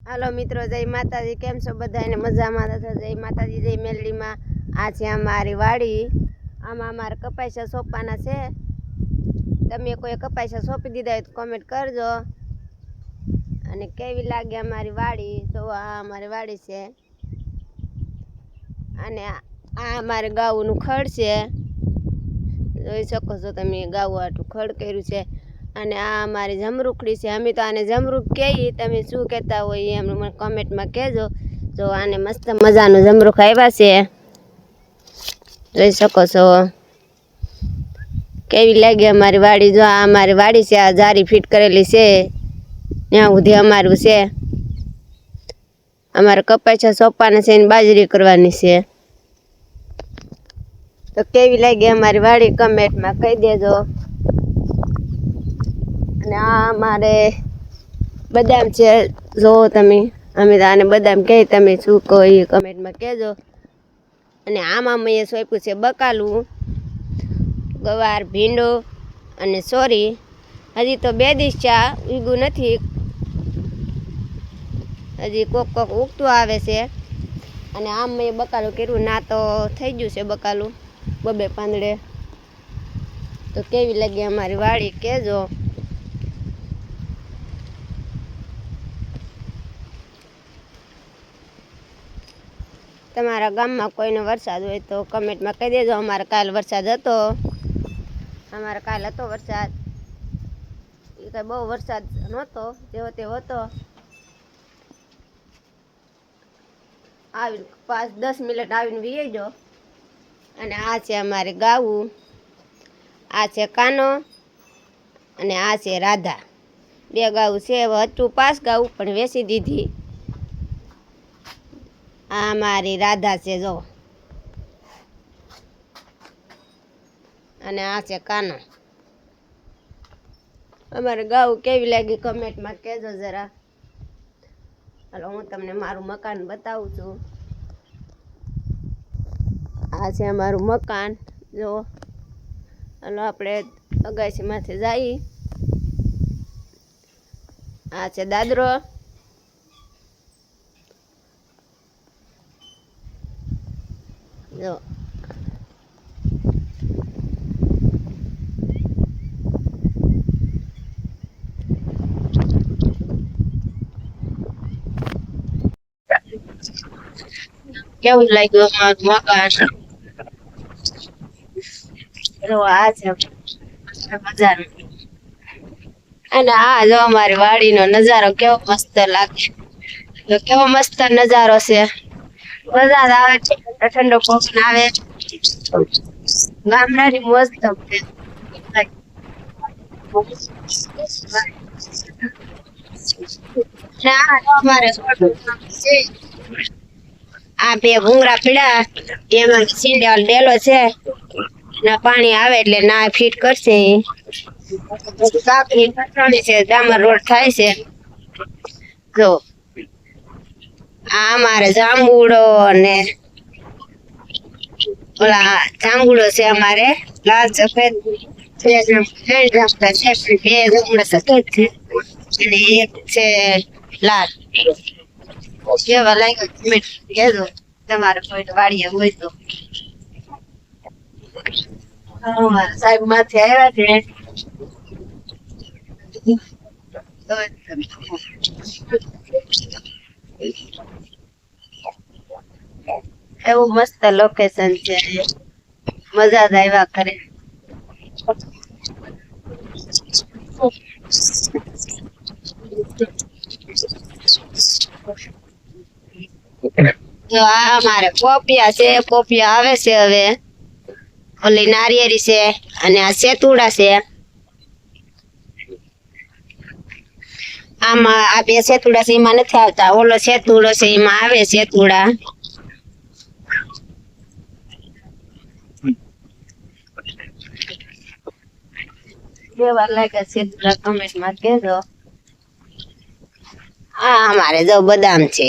હાલો મિત્રો, જય માતાજી। કેમ છો બધાને? મજામાં થશે? જય માતાજી, જય મેલડીમાં। આ છે અમારી વાડી। આમાં અમારે કપાસિયા સોંપવાના છે। તમે કોઈ કપાસિયા સોંપી દીધા હોય તો કોમેન્ટ કરજો। અને કેવી લાગે અમારી વાડી? તો આ અમારી વાડી છે અને આ અમારે ગાઉનું ખડ છે। જોઈ શકો છો તમે, ગાઉ આટલું ખડ કર્યું છે। અને આ અમારી જમરૂખડી છે। અમે તો આને જમરૂખ કહીએ, તમે શું કહેતા હોય એમ મને કોમેન્ટમાં કહેજો। જો આને મસ્ત મજાનું જમરૂખ આવ્યા છે, જોઈ શકો છો કેવી લાગી અમારી વાડી। જો આ અમારી વાડી છે, આ જારી ફિટ કરેલી છે, ત્યાં સુધી અમારું છે। અમારે કપાસિયા સોંપવાના છે અને બાજરી કરવાની છે। તો કેવી લાગી અમારી વાડી કમેન્ટમાં કહી દેજો। અને આ અમારે બદામ છે, જો તમે, અમે આને બદામ કહે, તમે શું કહો એ કમેન્ટમાં કહેજો। અને આમાં મેં સોંપ્યું છે બકાલું, ગવાર, ભીંડો અને સોરી। હજી તો 2 દિવસ ચા ઉગ્યું નથી, હજી કોક કોક ઉગતું આવે છે। અને આમ મેં બકાલું કર્યું, ના તો થઈ ગયું છે બકાલું 2 પાંદડે। તો કેવી લાગી અમારી વાડી કહેજો। તમારા ગામમાં કોઈને વરસાદ હોય તો કમેન્ટમાં કહી દેજો। અમારે કાલ વરસાદ હતો, અમારે કાલ હતો વરસાદ। એ કાંઈ બહુ વરસાદ નહોતો, જેવો તેવો હતો। આવીને 5-10 મિનિટ આવીને વી ગયો। અને આ છે અમારી ગાવું, આ છે કાનો અને આ છે રાધા। 2 ગાવું છે, હતું 5 ગાવું પણ વેચી દીધી। આ મારી રાધા છે જો, અને આ છે કાનો। અમારે ગાવું કેવી લાગી કમેન્ટમાં કહેજો જરા। હાલો હું તમને મારું મકાન બતાવું છું। આ છે અમારું મકાન જો। હાલો આપણે અગાશીમાંથી જઈએ। આ છે દાદરો, જો કેવું લાગ્યું અમારું મકાન? જો આ છે મજાનું। અને આ જો અમારી વાડીનો નજારો કેવો મસ્ત લાગે, તો કેવો મસ્ત નજારો છે। વરસાદ આવે છે, ઠંડો પવન આવે, ગામડાની મોજ તમને। અમારે આ 2 ભૂંગળા પીડા, એમાં સીંડે ડેલો છે, ના પાણી આવે એટલે ના ફિટ કરશે। કાકરી પટવાની છે, ડામર રોડ થાય છે જો। આ અમારે જાંબુડો અને ઓલા જાંબુડો છે અમારે, લાલ સફેદ 2 જાંબુડા છે, 2 જાંબુડા સફેદ છે અને 1 છે લાલ। કેવા લાગ્યા કમેન્ટ કહેજો તમારે કોઈ વાડીએ હોય તો। અમારા સાહેબ માંથી આવ્યા છે, એવું મસ્ત લોકેશન છે, મજા જ આવ્યા કરે। જો આ અમારે પોપિયા છે, પોપિયા આવે છે હવે, ઓલી નારિયેરી છે અને આ સેતુડા છે। આમાં આ 2 સેતુડા છે, એમાં નથી આવતા, ઓલો સેતુડો છે એમાં આવે સેતુડા। કેવા લાગ્યા સેતુડા કમેન્ટમાં કહેજો। આ અમારે જો બદામ છે,